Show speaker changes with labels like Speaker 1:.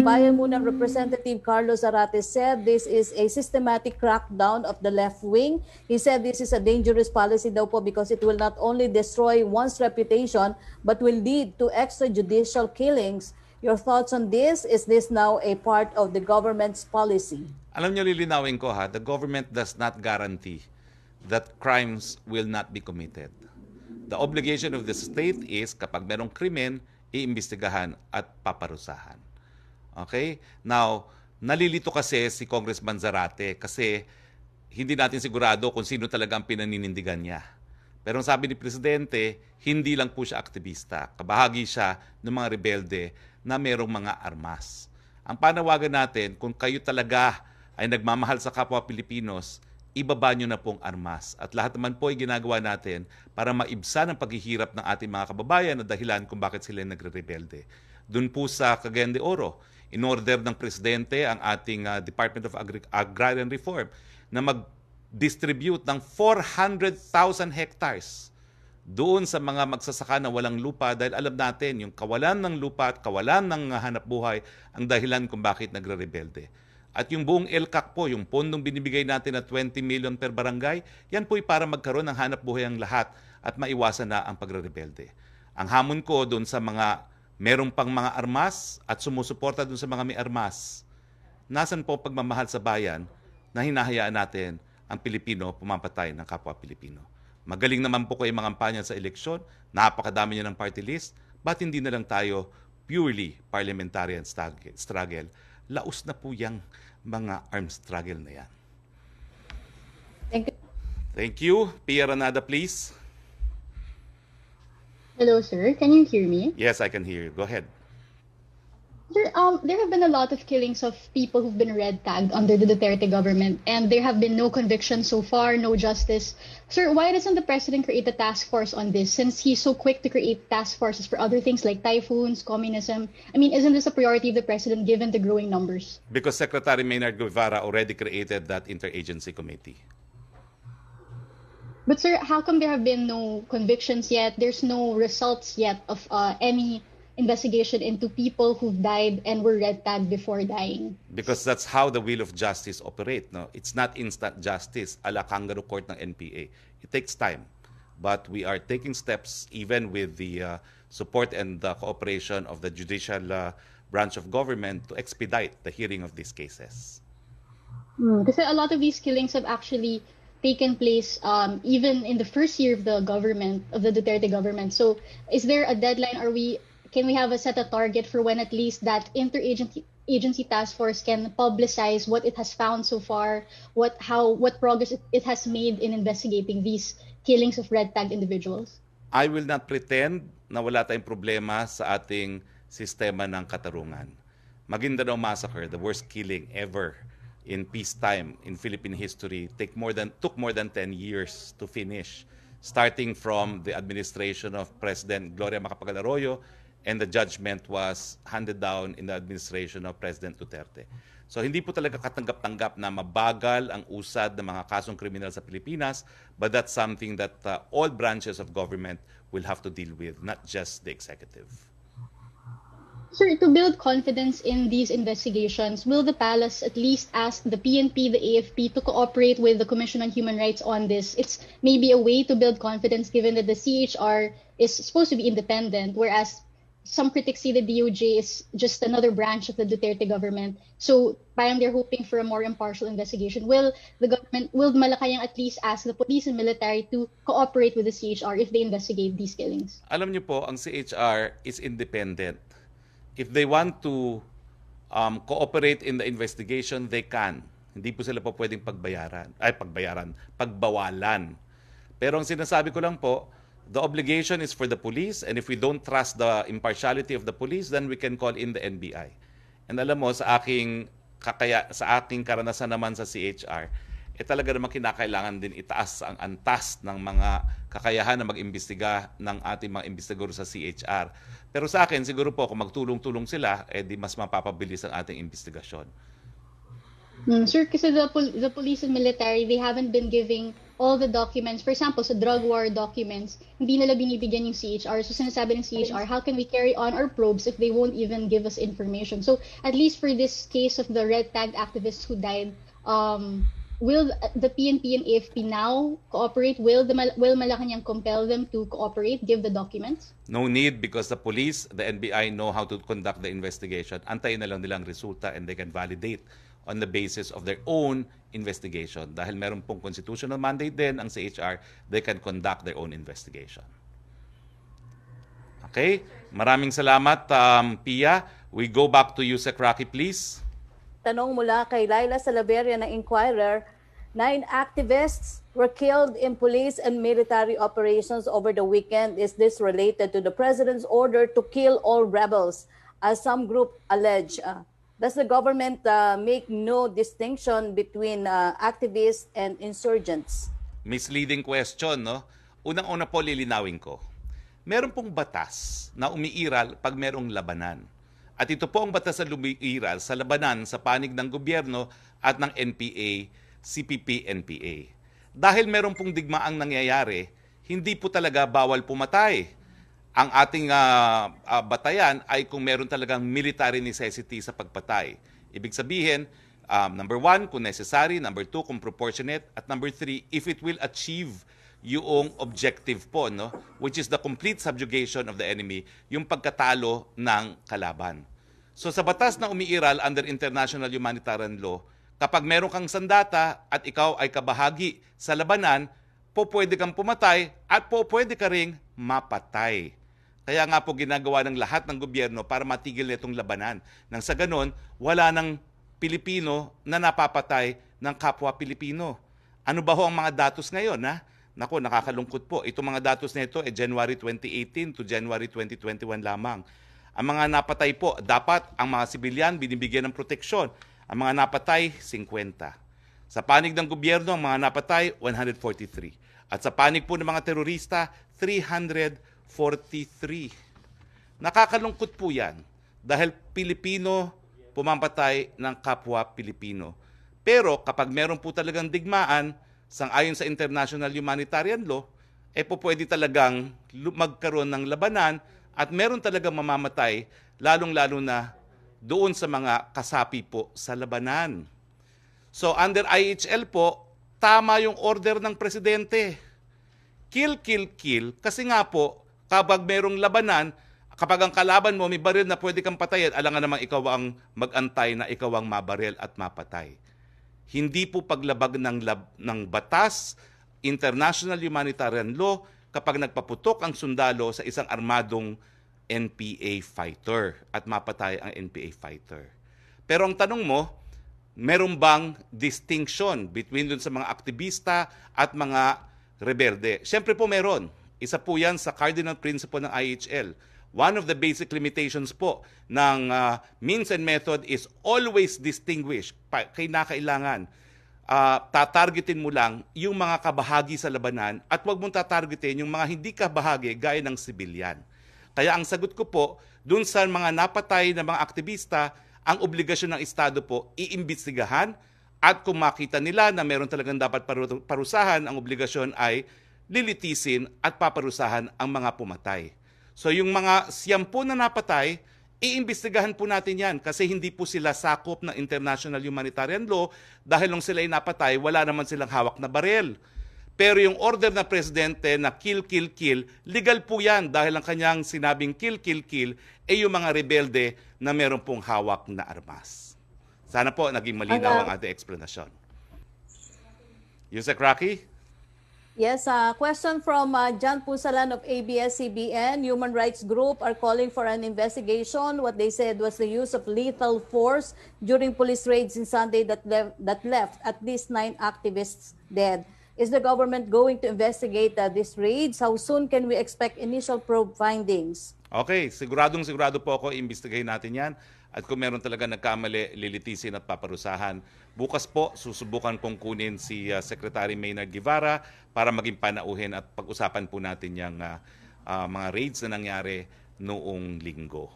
Speaker 1: Bayan Muna Representative Carlos Zarate said this is a systematic crackdown of the left wing. He said this is a dangerous policy daw po because it will not only destroy one's reputation but will lead to extrajudicial killings. Your thoughts on this? Is this now a part of the government's policy?
Speaker 2: Alam niyo, lilinawin ko ha, the government does not guarantee that crimes will not be committed. The obligation of the state is kapag merong krimen, iimbestigahan at paparusahan. Okay? Now, nalilito kasi si Congressman Zarate kasi hindi natin sigurado kung sino talaga ang pinaninindigan niya. Pero ang sabi ni Presidente, hindi lang po siya aktivista. Kabahagi siya ng mga rebelde na merong mga armas. Ang panawagan natin, kung kayo talaga ay nagmamahal sa kapwa Pilipinos, ibaba nyo na pong armas. At lahat naman po ay ginagawa natin para maibsan ang paghihirap ng ating mga kababayan na dahilan kung bakit sila nagre-rebelde. Doon po sa Cagayan de Oro, in-order ng Presidente ang ating Department of Agrarian Reform na mag-distribute ng 400,000 hectares doon sa mga magsasaka na walang lupa dahil alam natin yung kawalan ng lupa at kawalan ng hanap buhay ang dahilan kung bakit nagre-rebelde. At yung buong LCAC po, yung pondong binibigay natin na 20 million per barangay, yan po'y para magkaroon ng hanap buhay ang lahat at maiwasan na ang pagre-rebelde. Ang hamon ko doon sa mga merong pang mga armas at sumusuporta doon sa mga may armas, nasan po pagmamahal sa bayan na hinahayaan natin ang Pilipino pumapatay ng kapwa Pilipino. Magaling naman po kayo mangampanya sa eleksyon, napakadami niya ng party list, ba't hindi na lang tayo purely parliamentarian struggle? Laos na po yung mga armed struggle na yan.
Speaker 1: Thank you.
Speaker 2: Thank you. Pia Ranada, please.
Speaker 3: Hello, sir. Can you hear me?
Speaker 2: Yes, I can hear you. Go ahead.
Speaker 3: There have been a lot of killings of people who've been red tagged under the Duterte government, and there have been no convictions so far, no justice. Sir, why doesn't the president create a task force on this, since he's so quick to create task forces for other things like typhoons, communism? I mean, isn't this a priority of the president given the growing numbers?
Speaker 2: Because Secretary Maynard Guevara already created that interagency committee.
Speaker 3: But sir, how come there have been no convictions yet? There's no results yet of any investigation into people who've died and were red tagged before dying.
Speaker 2: Because that's how the wheel of justice operate. No? It's not instant justice a la kangaroo court ng NPA. It takes time. But we are taking steps even with the support and the cooperation of the judicial branch of government to expedite the hearing of these cases.
Speaker 3: Because a lot of these killings have actually taken place even in the first year of the government, of the Duterte government. So is there a deadline? Can we have a set a target for when at least that interagency task force can publicize what it has found so far, what progress it has made in investigating these killings of red tagged individuals?
Speaker 2: I will not pretend na wala tayong problema sa ating sistema ng katarungan. Maguindanao Massacre, the worst killing ever in peacetime in Philippine history, took more than 10 years to finish, starting from the administration of President Gloria Macapagal Arroyo, and the judgment was handed down in the administration of President Duterte. So hindi po talaga katanggap-tanggap na mabagal ang usad ng mga kasong kriminal sa Pilipinas, but that's something that all branches of government will have to deal with, not just the executive.
Speaker 3: Sir, to build confidence in these investigations, will the palace at least ask the PNP, the AFP to cooperate with the Commission on Human Rights on this? It's maybe a way to build confidence given that the CHR is supposed to be independent, whereas some critics see the DOJ is just another branch of the Duterte government. So parang they're hoping for a more impartial investigation. Will Malacanang at least ask the police and military to cooperate with the CHR if they investigate these killings?
Speaker 2: Alam niyo po, ang CHR is independent. If they want to cooperate in the investigation, they can. Hindi po sila po pwedeng pagbawalan. Pero ang sinasabi ko lang po, the obligation is for the police, and if we don't trust the impartiality of the police, then we can call in the NBI. And alam mo, sa aking karanasan naman sa CHR, talaga naman kinakailangan din itaas ang antas ng mga kakayahan na mag-imbestiga ng ating mga investigador sa CHR. Pero sa akin, siguro po, kung magtulong-tulong sila, di mas mapapabilis ang ating investigasyon.
Speaker 3: Sir, kasi the police and military, they haven't been giving all the documents, for example, sa drug war documents, hindi nila binibigyan yung CHR. So sinasabi ng CHR, how can we carry on our probes if they won't even give us information? So at least for this case of the red tag activists who died, will the PNP and AFP now cooperate? Will Malacanang compel them to cooperate, give the documents?
Speaker 2: No need, because the police, the NBI know how to conduct the investigation. Antayin na lang nilang resulta and they can validate on the basis of their own investigation. Dahil meron pong constitutional mandate din ang CHR, they can conduct their own investigation. Okay? Maraming salamat, Pia. We go back to you, Sec. Roque, please.
Speaker 1: Tanong mula kay Laila Salaveria ng Inquirer, 9 activists were killed in police and military operations over the weekend. Is this related to the president's order to kill all rebels, as some group allege? Does the government make no distinction between activists and insurgents?
Speaker 2: Misleading question, no? Unang-una po lilinawin ko. Meron pong batas na umiiral pag merong labanan. At ito po ang batas na lumiiral sa labanan sa panig ng gobyerno at ng NPA, CPP, NPA. Dahil meron pong digmaang nangyayari, hindi po talaga bawal pumatay. Ang ating batayan ay kung meron talagang military necessity sa pagpatay. Ibig sabihin, number 1, kung necessary, number 2, kung proportionate, at number 3, if it will achieve yung objective po, no? Which is the complete subjugation of the enemy, yung pagkatalo ng kalaban. So sa batas na umiiral under international humanitarian law, kapag meron kang sandata at ikaw ay kabahagi sa labanan, po pwede kang pumatay at po pwede ka ring mapatay. Kaya nga po ginagawa ng lahat ng gobyerno para matigil itong labanan. Nang sa ganon, wala ng Pilipino na napapatay ng kapwa Pilipino. Ano ba ho ang mga datos ngayon, ha? Naku, nakakalungkot po. Itong mga datos na ito January 2018 to January 2021 lamang. Ang mga napatay po, dapat ang mga sibilyan binibigyan ng proteksyon. Ang mga napatay, 50. Sa panig ng gobyerno, ang mga napatay, 143. At sa panig po ng mga terorista, 343. Nakakalungkot po yan dahil Pilipino pumamatay ng kapwa Pilipino. Pero kapag meron po talagang digmaan, sang-ayon sa international humanitarian law, po pwede talagang magkaroon ng labanan at meron talagang mamamatay, lalong-lalo na doon sa mga kasapi po sa labanan. So under IHL po, tama yung order ng presidente. Kill, kill, kill. Kasi nga po, kapag merong labanan, kapag ang kalaban mo may baril na pwede kang patayin, alangan namang ikaw ang mag-antay na ikaw ang mabaril at mapatay. Hindi po paglabag ng batas, international humanitarian law, kapag nagpaputok ang sundalo sa isang armadong NPA fighter at mapatay ang NPA fighter. Pero ang tanong mo, meron bang distinction between dun sa mga aktivista at mga rebelde? Siyempre po meron. Isa po yan sa cardinal principle ng IHL. One of the basic limitations po ng means and method is always distinguish. Kailangan tatargetin mo lang yung mga kabahagi sa labanan at huwag mong tatargetin yung mga hindi kabahagi gaya ng sibilyan. Kaya ang sagot ko po, dun sa mga napatay na mga aktivista, ang obligasyon ng Estado po, iimbestigahan at kung makita nila na meron talagang dapat parusahan, ang obligasyon ay lilitisin at paparusahan ang mga pumatay. So yung mga 10 na napatay, iimbestigahan po natin yan kasi hindi po sila sakop ng international humanitarian law dahil nung sila ay napatay, wala naman silang hawak na barel. Pero yung order ng presidente na kill, kill, kill, legal po yan dahil ang kanyang sinabing kill, kill, kill ay yung mga rebelde na meron pong hawak na armas. Sana po naging malinaw ang ating explanation. Yusek Roque?
Speaker 1: Yes, question from John Pusalan of ABS-CBN. Human rights group are calling for an investigation. What they said was the use of lethal force during police raids in Sunday that left at least 9 activists dead. Is the government going to investigate these raids? How soon can we expect initial probe findings?
Speaker 2: Okay, sigurado po ako, imbestigahin natin yan. At kung meron talaga nagkamali, lilitisin at paparusahan. Bukas po, susubukan kong kunin si Secretary Maynard Guevara para maging panauhin at pag-usapan po natin yung mga raids na nangyari noong linggo.